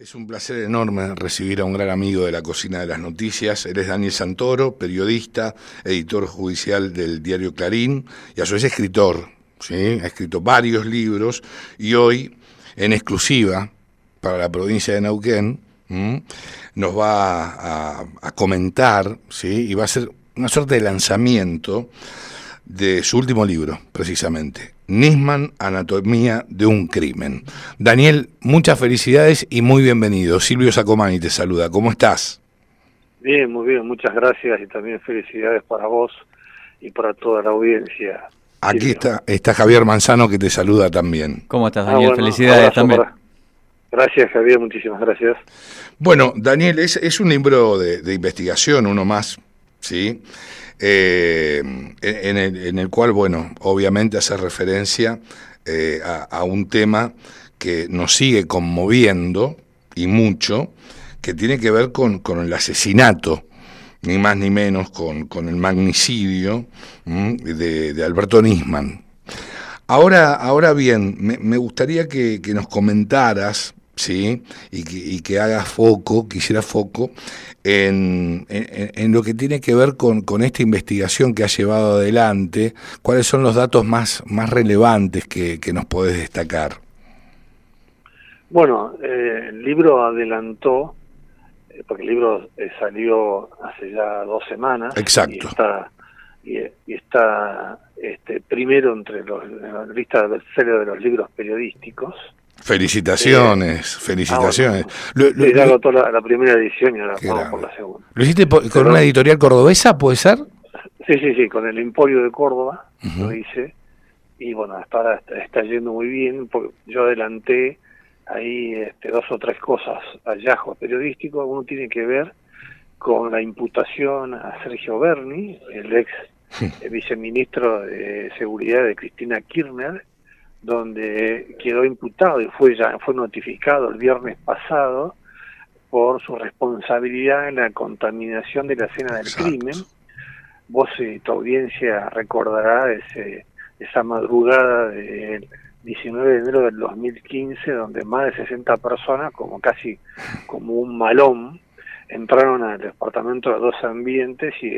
Es un placer enorme recibir a un gran amigo de la cocina de las noticias. Él es Daniel Santoro, periodista, editor judicial del diario Clarín y a su vez escritor, ¿sí? Ha escrito varios libros y hoy, en exclusiva para la provincia de Neuquén, nos va a comentar, ¿sí? Y va a ser una suerte de lanzamiento de su último libro, precisamente, Nisman, Anatomía de un crimen. Daniel, muchas felicidades y muy bienvenido. Silvio Sacomani te saluda. ¿Cómo estás? Bien, muy bien, muchas gracias y también felicidades para vos y para toda la audiencia. Aquí está Javier Manzano que te saluda también. ¿Cómo estás, Daniel? Bueno, felicidades también. Gracias, Javier, muchísimas gracias. Bueno, Daniel, es un libro de investigación, uno más, ¿sí? En el cual, bueno, obviamente hace referencia a un tema que nos sigue conmoviendo y mucho, que tiene que ver con el asesinato, ni más ni menos, con el magnicidio de Alberto Nisman. Ahora bien, me gustaría que nos comentaras, ¿sí? Y que hagas quisiera foco en lo que tiene que ver con esta investigación que has llevado adelante. ¿Cuáles son los datos más relevantes que nos podés destacar? Bueno, el libro adelantó, porque el libro salió hace ya 2 semanas. Exacto. Y está primero entre la lista bestseller de los libros periodísticos. Felicitaciones. Bueno, ya agotó la primera edición y ahora vamos por la segunda. ¿Lo hiciste con una editorial cordobesa, puede ser? Sí, con el Emporio de Córdoba, lo hice, y bueno, hasta ahora está yendo muy bien, porque yo adelanté ahí 2 o 3 cosas, hallazgos periodísticos. Uno tiene que ver con la imputación a Sergio Berni, el ex viceministro de Seguridad de Cristina Kirchner, donde quedó imputado y fue notificado el viernes pasado por su responsabilidad en la contaminación de la escena del crimen. Vos y tu audiencia recordará esa madrugada del 19 de enero del 2015, donde más de 60 personas, casi como un malón, entraron al departamento de 2 ambientes y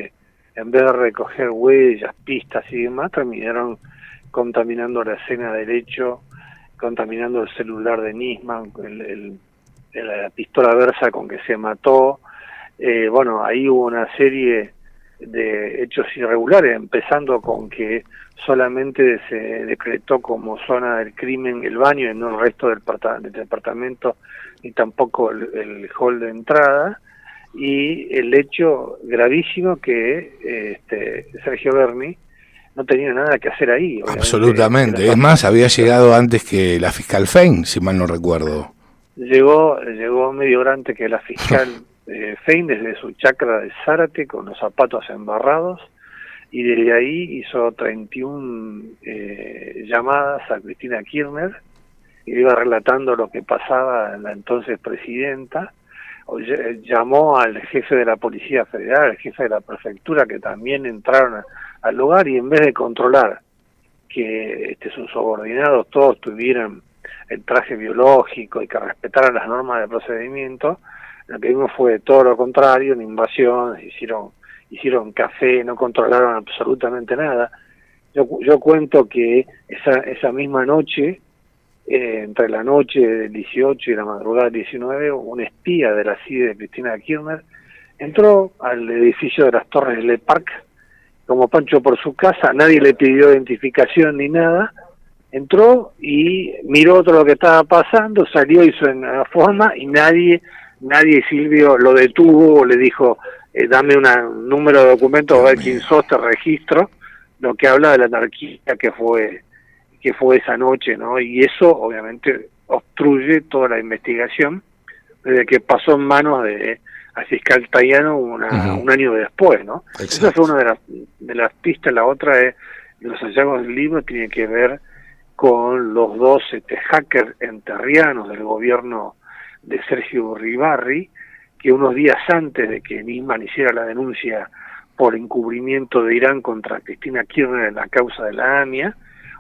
en vez de recoger huellas, pistas y demás, terminaron contaminando la escena del hecho, contaminando el celular de Nisman, la pistola Versa con que se mató. Bueno, ahí hubo una serie de hechos irregulares, empezando con que solamente se decretó como zona del crimen el baño y no el resto del departamento, ni tampoco el hall de entrada, y el hecho gravísimo que Sergio Berni no tenía nada que hacer ahí. Absolutamente. Es más, había llegado antes que la fiscal Fein, si mal no recuerdo. Llegó medio hora antes que la fiscal Fein desde su chacra de Zárate con los zapatos embarrados, y desde ahí hizo 31 llamadas a Cristina Kirchner y iba relatando lo que pasaba a la entonces presidenta. Llamó al jefe de la Policía Federal, al jefe de la Prefectura, que también entraron al lugar, y en vez de controlar que sus subordinados todos tuvieran el traje biológico y que respetaran las normas de procedimiento, lo que vimos fue todo lo contrario, una invasión, hicieron café, no controlaron absolutamente nada. Yo cuento que esa misma noche, entre la noche del 18 y la madrugada del 19, un espía de la CIDE de Cristina Kirchner entró al edificio de las Torres del Parque como Pancho por su casa. Nadie le pidió identificación ni nada, entró y miró todo lo que estaba pasando, salió, hizo una forma, y nadie, Silvio, lo detuvo o le dijo dame un número de documento, a ver quién sos, te registro. Lo que habla de la anarquía que fue esa noche, ¿no? Y eso obviamente obstruye toda la investigación desde que pasó en manos al fiscal Tayano un año después, ¿no? Exacto. Esa fue una de las pistas. La otra es, los hallazgos del libro tiene que ver con los 2 hackers enterrianos del gobierno de Sergio Uribarri, que unos días antes de que Nisman hiciera la denuncia por encubrimiento de Irán contra Cristina Kirchner en la causa de la AMIA,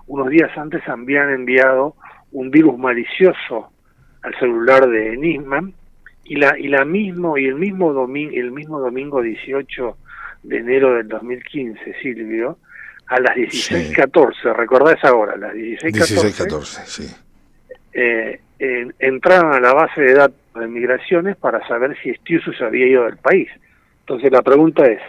unos días antes habían enviado un virus malicioso al celular de Nisman, y el mismo domingo 18 de enero del 2015, Silvio, a las 16:14, recordá esa hora, a las 16:14, sí. Entraron a la base de datos de migraciones para saber si Estiuso se había ido del país. Entonces la pregunta es,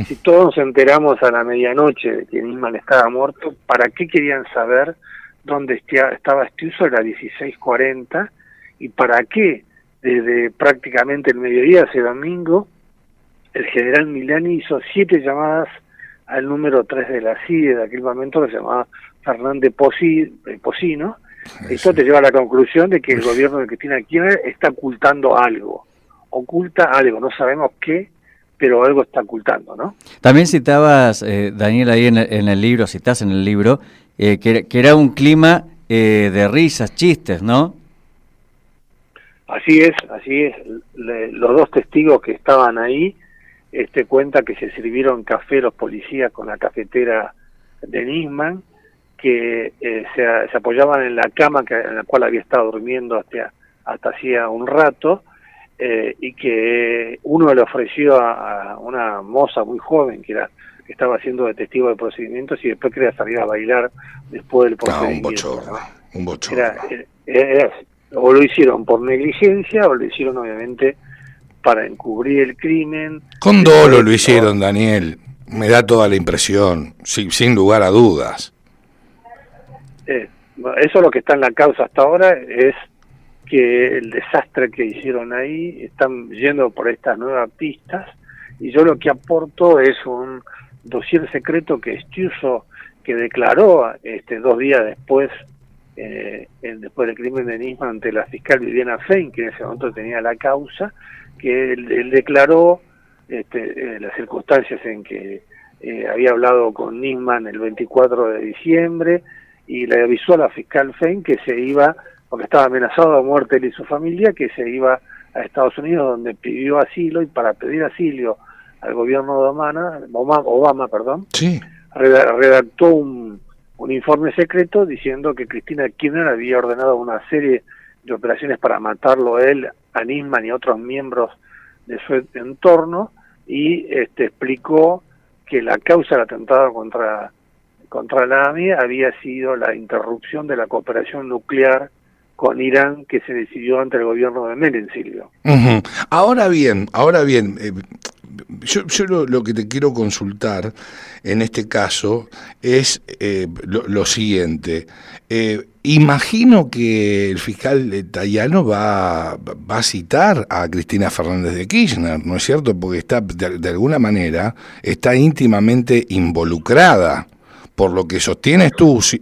si todos nos enteramos a la medianoche de que Nisman estaba muerto, ¿para qué querían saber dónde estaba Estiuso a las 16:40? ¿Y para qué desde prácticamente el mediodía ese domingo el general Milani hizo 7 llamadas al número 3 de la CIDE de aquel momento, que se llamaba Fernández Pocino? Esto te lleva a la conclusión de que el gobierno de Cristina Kirchner está ocultando algo, no sabemos qué, pero algo está ocultando, ¿no? También citabas, Daniel, ahí en el libro, citás en el libro, que era un clima de risas, chistes, ¿no? Así es. Los dos testigos que estaban ahí cuenta que se sirvieron café los policías con la cafetera de Nisman, que se apoyaban en la cama en la cual había estado durmiendo hasta hacía un rato, y que uno le ofreció a una moza muy joven que estaba haciendo de testigo de procedimientos, y después quería salir a bailar después del procedimiento. Un bochorno. O lo hicieron por negligencia, o lo hicieron obviamente para encubrir el crimen. Con dolo lo hicieron, Daniel. Me da toda la impresión, sin lugar a dudas. Eso es lo que está en la causa hasta ahora, es que el desastre que hicieron ahí, están yendo por estas nuevas pistas, y yo lo que aporto es un dossier secreto que Estiuso, que declaró 2 días después, después del crimen de Nisman, ante la fiscal Viviana Fein, que en ese momento tenía la causa, que él declaró las circunstancias en que había hablado con Nisman el 24 de diciembre, y le avisó a la fiscal Fein que se iba, porque estaba amenazado de muerte él y su familia, que se iba a Estados Unidos, donde pidió asilo, y para pedir asilo al gobierno de Obama, sí, redactó un informe secreto diciendo que Cristina Kirchner había ordenado una serie de operaciones para matarlo a él, a Nisman y a otros miembros de su entorno, y explicó que la causa del atentado contra la AMI había sido la interrupción de la cooperación nuclear con Irán, que se decidió ante el gobierno de Menem, Silvio. Uh-huh. Ahora bien, yo lo que te quiero consultar en este caso es lo siguiente. Imagino que el fiscal Tayano va a citar a Cristina Fernández de Kirchner, ¿no es cierto? Porque está, de alguna manera, está íntimamente involucrada por lo que sostiene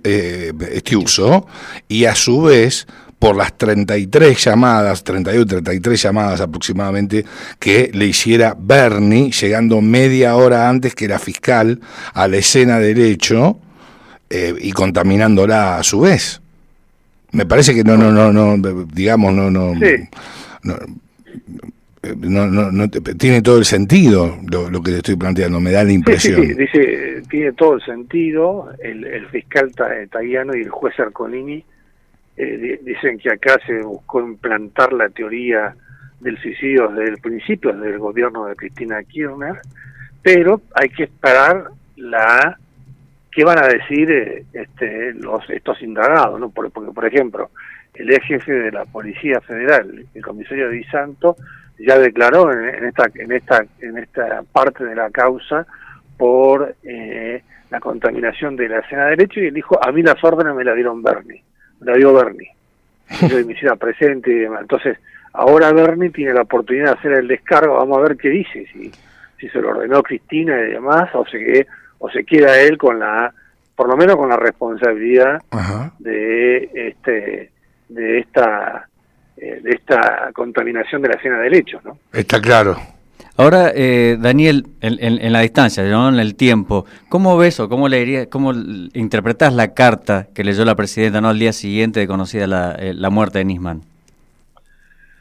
Estiuso, y a su vez por las 32, 33 llamadas aproximadamente que le hiciera Bernie, llegando media hora antes que la fiscal a la escena del hecho, y contaminándola a su vez. Me parece que no, tiene todo el sentido lo que te estoy planteando, me da la impresión. Sí, dice, tiene todo el sentido. El fiscal Tayano y el juez Ercolini dicen que acá se buscó implantar la teoría del suicidio desde el principio del gobierno de Cristina Kirchner, pero hay que esperar qué van a decir estos indagados, ¿no? Porque, por ejemplo, el ex jefe de la Policía Federal, el comisario Di Santo, ya declaró en esta parte de la causa por la contaminación de la escena de derecho, y él dijo: a mí las órdenes me la dio Bernie, yo me hiciera presente y demás. Entonces, ahora Bernie tiene la oportunidad de hacer el descargo, vamos a ver qué dice, si se lo ordenó Cristina y demás, o se queda él por lo menos con la responsabilidad de esta contaminación de la escena del hecho, ¿no? Está claro. Ahora, Daniel, en la distancia, ¿no? En el tiempo, ¿cómo ves o cómo interpretás la carta que leyó la presidenta, ¿no? Al día siguiente de conocida la muerte de Nisman?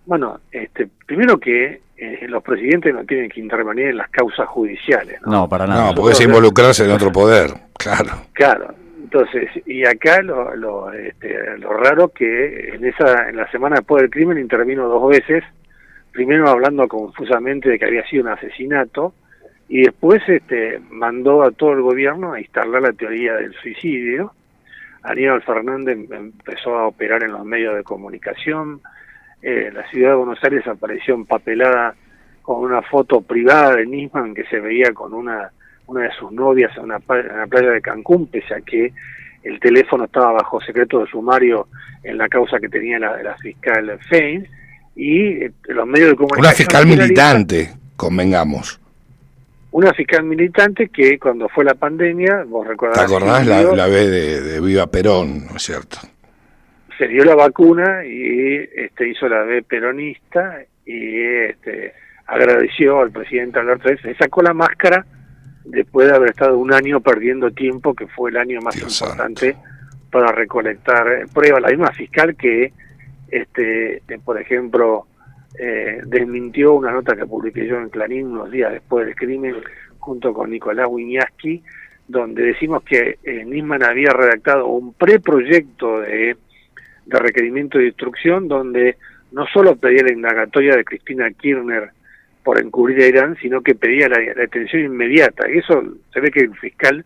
Bueno, primero que los presidentes no tienen que intervenir en las causas judiciales, ¿no? No, para nada. No, porque es involucrarse en otro poder, claro. Claro, Entonces, y acá lo raro que en la semana después del crimen intervino 2 veces, primero hablando confusamente de que había sido un asesinato, y después mandó a todo el gobierno a instalar la teoría del suicidio. Aníbal Fernández empezó a operar en los medios de comunicación. La ciudad de Buenos Aires apareció empapelada con una foto privada de Nisman que se veía con una de sus novias en la playa de Cancún, pese a que el teléfono estaba bajo secreto de sumario en la causa que tenía la fiscal Fein, y los medios de comunicación... Una fiscal militante, convengamos. Una fiscal militante que cuando fue la pandemia, vos recordarás... ¿Te acordás la B de Viva Perón, no es cierto? Se dio la vacuna y hizo la B peronista y agradeció al presidente Alberto Fernández, se sacó la máscara después de haber estado un año perdiendo tiempo, que fue el año más importante para recolectar pruebas. La misma fiscal que, por ejemplo, desmintió una nota que publiqué yo en Clarín unos días después del crimen, junto con Nicolás Wiñaski, donde decimos que Nisman había redactado un preproyecto de requerimiento de instrucción, donde no solo pedía la indagatoria de Cristina Kirchner por encubrir a Irán, sino que pedía la detención inmediata. Y eso se ve que el fiscal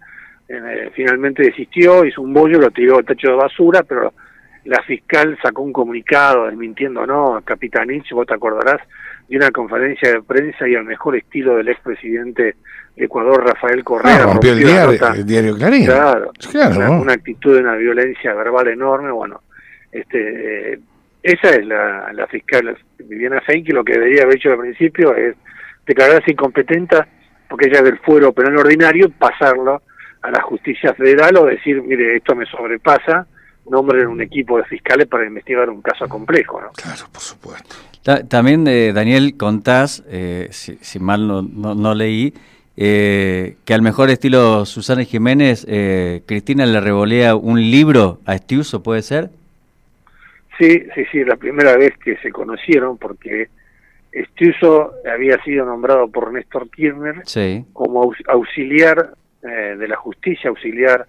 finalmente desistió, hizo un bollo, lo tiró al tacho de basura, pero la fiscal sacó un comunicado desmintiendo, no, Capitanich, vos te acordarás, de una conferencia de prensa y al mejor estilo del expresidente de Ecuador, Rafael Correa. Rompió el diario Clarín. Claro, ¿no? Una actitud de una violencia verbal enorme. Bueno, esa es la fiscal Viviana Fein, que lo que debería haber hecho al principio es declararse incompetente, porque ella es del fuero penal ordinario, pasarlo a la justicia federal o decir, mire, esto me sobrepasa, nombren un equipo de fiscales para investigar un caso complejo, ¿no? Claro, por supuesto. También, Daniel, contás, si mal no leí, que al mejor estilo Susana Jiménez, Cristina le revolea un libro a Estiuso, ¿puede ser? Sí, la primera vez que se conocieron, porque Estiuso había sido nombrado por Néstor Kirchner como auxiliar de la justicia, auxiliar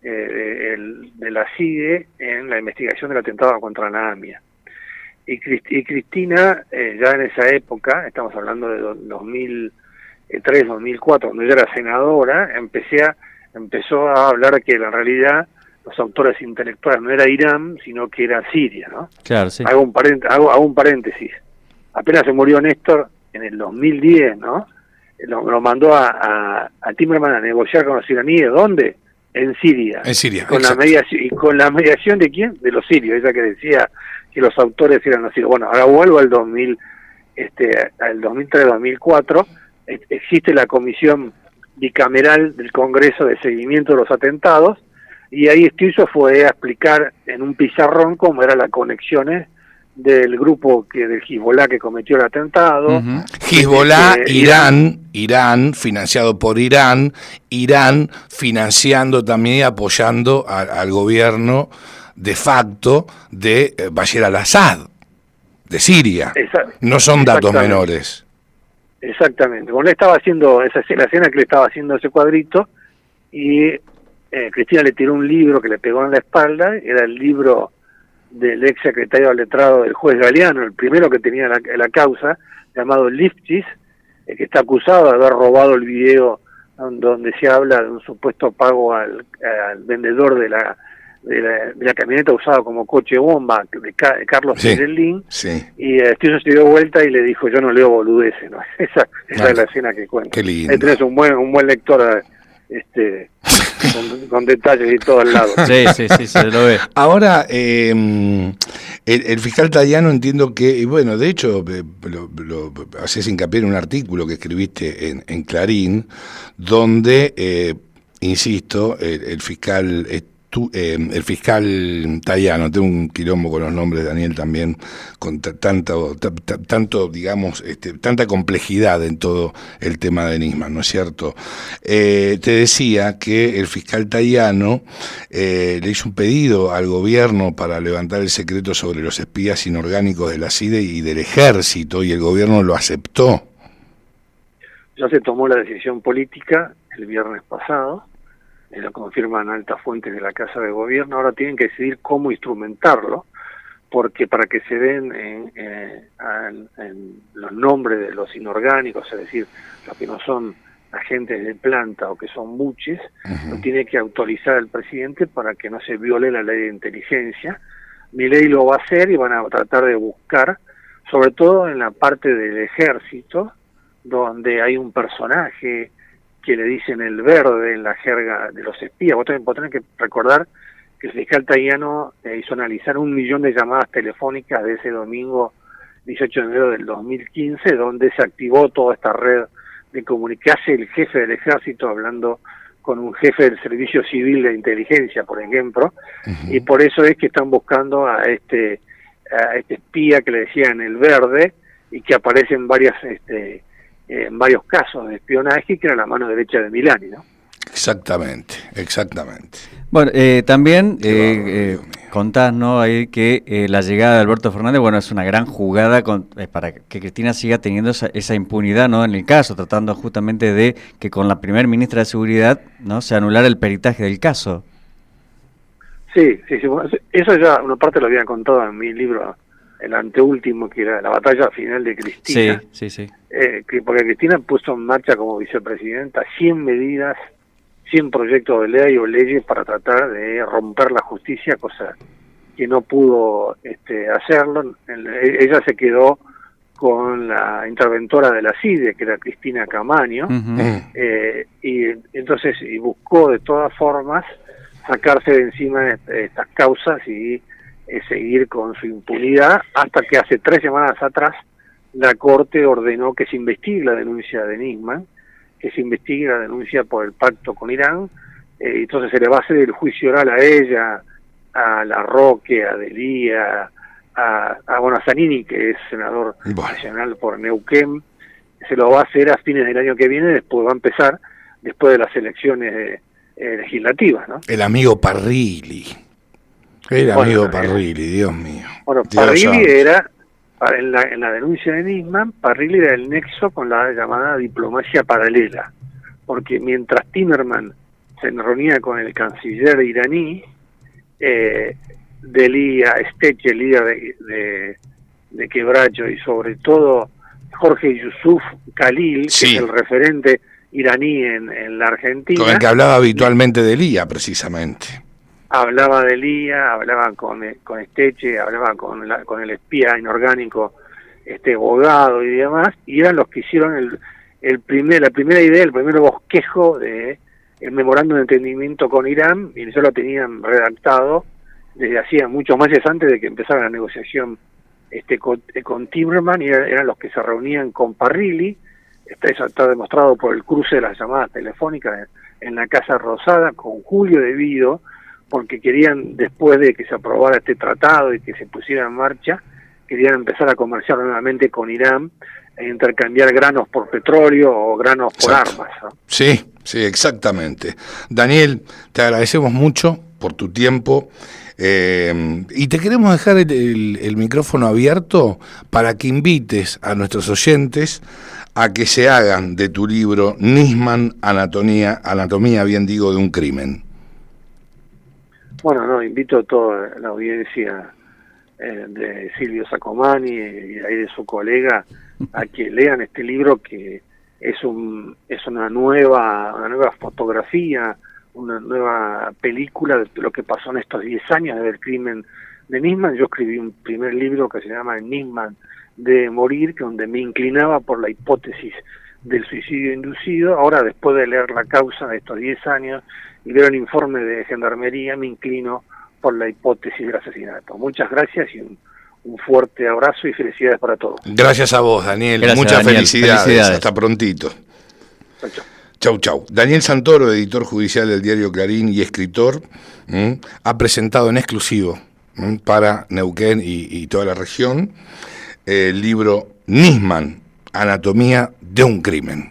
de la CIDE en la investigación del atentado contra la AMIA. Y Cristina, ya en esa época, estamos hablando de 2003, 2004, cuando ella era senadora, empezó a hablar que en realidad los autores intelectuales no era Irán, sino que era Siria, ¿no? Claro, sí. Hago un paréntesis. Apenas se murió Néstor en el 2010, ¿no? Lo mandó a Timerman a negociar con los iraníes. ¿Dónde? En Siria. En Siria, con la mediación de quién? De los sirios, esa que decía que los autores eran los sirios. Bueno, ahora vuelvo al 2003-2004, existe la comisión bicameral del Congreso de seguimiento de los atentados, y ahí Estiuso fue a explicar en un pizarrón cómo eran las conexiones del grupo del Hezbollah que cometió el atentado. Hezbollah, Irán, financiado por Irán financiando también y apoyando al gobierno de facto de Bashar al-Assad, de Siria. No son datos menores. Exactamente. Bueno, le estaba haciendo la escena que le estaba haciendo ese cuadrito, y Cristina le tiró un libro que le pegó en la espalda. Era el libro del ex secretario al letrado del juez Galeano, el primero que tenía la causa, llamado Lifchitz, que está acusado de haber robado el video donde se habla de un supuesto pago al vendedor de la camioneta usada como coche bomba de Carlos Pirellín. Y Estiuso se dio vuelta y le dijo, yo no leo boludeces, ¿no? Esa es la escena que cuenta. Qué lindo. Ahí tenés un buen lector con detalles y todo al lado. Sí, se lo ve. Ahora, el fiscal Tayano, entiendo que, y bueno, de hecho, lo haces hincapié en un artículo que escribiste en Clarín, donde, insisto, el fiscal Tayano, tengo un quilombo con los nombres, Daniel, también, con tanto, digamos, tanta complejidad en todo el tema de Nisman, ¿no es cierto? Te decía que el fiscal Tayano le hizo un pedido al gobierno para levantar el secreto sobre los espías inorgánicos de la CIDE y del ejército, y el gobierno lo aceptó. Ya se tomó la decisión política el viernes pasado, lo confirman altas fuentes de la Casa de Gobierno. Ahora tienen que decidir cómo instrumentarlo, porque para que se den en los nombres de los inorgánicos, es decir, los que no son agentes de planta o que son buches, lo tiene que autorizar el presidente para que no se viole la ley de inteligencia. Milei lo va a hacer y van a tratar de buscar, sobre todo en la parte del ejército, donde hay un personaje que le dicen el verde en la jerga de los espías. Vos tenés que recordar que el fiscal Tayano hizo analizar 1 millón de llamadas telefónicas de ese domingo 18 de enero del 2015, donde se activó toda esta red de comunicación, el jefe del ejército hablando con un jefe del servicio civil de inteligencia, por ejemplo, y por eso es que están buscando a este espía que le decían el verde y que aparece en varios casos de espionaje, que era la mano derecha de Milani, ¿no? Exactamente. Bueno, también contás, ¿no?, ahí que la llegada de Alberto Fernández, bueno, es una gran jugada para que Cristina siga teniendo esa impunidad, ¿no?, en el caso, tratando justamente de que con la primer ministra de Seguridad, ¿no?, se anulara el peritaje del caso. Sí, bueno, eso ya una parte lo había contado en mi libro, el anteúltimo, que era la batalla final de Cristina. Sí. Porque Cristina puso en marcha como vicepresidenta 100 medidas, 100 proyectos de ley o leyes para tratar de romper la justicia, cosa que no pudo hacerlo. Ella se quedó con la interventora de la CIDE, que era Cristina Camaño, y entonces buscó de todas formas sacarse de encima estas causas y seguir con su impunidad, hasta que hace 3 semanas atrás la Corte ordenó que se investigue la denuncia de Nisman, que se investigue la denuncia por el pacto con Irán. Entonces se le va a hacer el juicio oral a ella, a Larroque, a Delía, a Zanini, que es senador nacional por Neuquén. Se lo va a hacer a fines del año que viene, después va a empezar, después de las elecciones legislativas, ¿no? El amigo Parrilli. Parrilli, Dios mío. Bueno, Parrilli era, en la denuncia de Nisman, Parrilli era el nexo con la llamada diplomacia paralela, porque mientras Timerman se reunía con el canciller iraní, Delía, Esteche, líder de Quebracho, y sobre todo Jorge Yusuf Khalil, que es el referente iraní en la Argentina, con el que hablaba habitualmente Delía, precisamente. Hablaba de Lía, hablaba con Esteche, hablaba con el espía inorgánico Bogado y demás, y eran los que hicieron la primera idea, el primer bosquejo de el memorándum de entendimiento con Irán, y eso lo tenían redactado desde hacía muchos meses antes de que empezara la negociación con Timerman, y eran los que se reunían con Parrilli. Eso está demostrado por el cruce de las llamadas telefónicas en la Casa Rosada con Julio De Vido, porque querían, después de que se aprobara este tratado y que se pusiera en marcha, querían empezar a comerciar nuevamente con Irán e intercambiar granos por petróleo o granos por armas, ¿no? Sí, exactamente. Daniel, te agradecemos mucho por tu tiempo y te queremos dejar el micrófono abierto para que invites a nuestros oyentes a que se hagan de tu libro Nisman, Anatomía, bien digo, de un crimen. Bueno, invito a toda la audiencia de Silvio Sacomani y ahí de su colega a que lean este libro, que es una nueva fotografía, una nueva película de lo que pasó en estos 10 años del crimen de Nisman. Yo escribí un primer libro que se llama Nisman de morir, donde me inclinaba por la hipótesis del suicidio inducido. Ahora, después de leer la causa de estos 10 años y ver el informe de Gendarmería, me inclino por la hipótesis del asesinato. Muchas gracias y un fuerte abrazo y felicidades para todos. Gracias a vos, Daniel. Gracias, Muchas Daniel. felicidades. Hasta prontito. Chau. Daniel Santoro, editor judicial del diario Clarín y escritor, ha presentado en exclusivo para Neuquén y toda la región el libro Nisman, Anatomía de un crimen.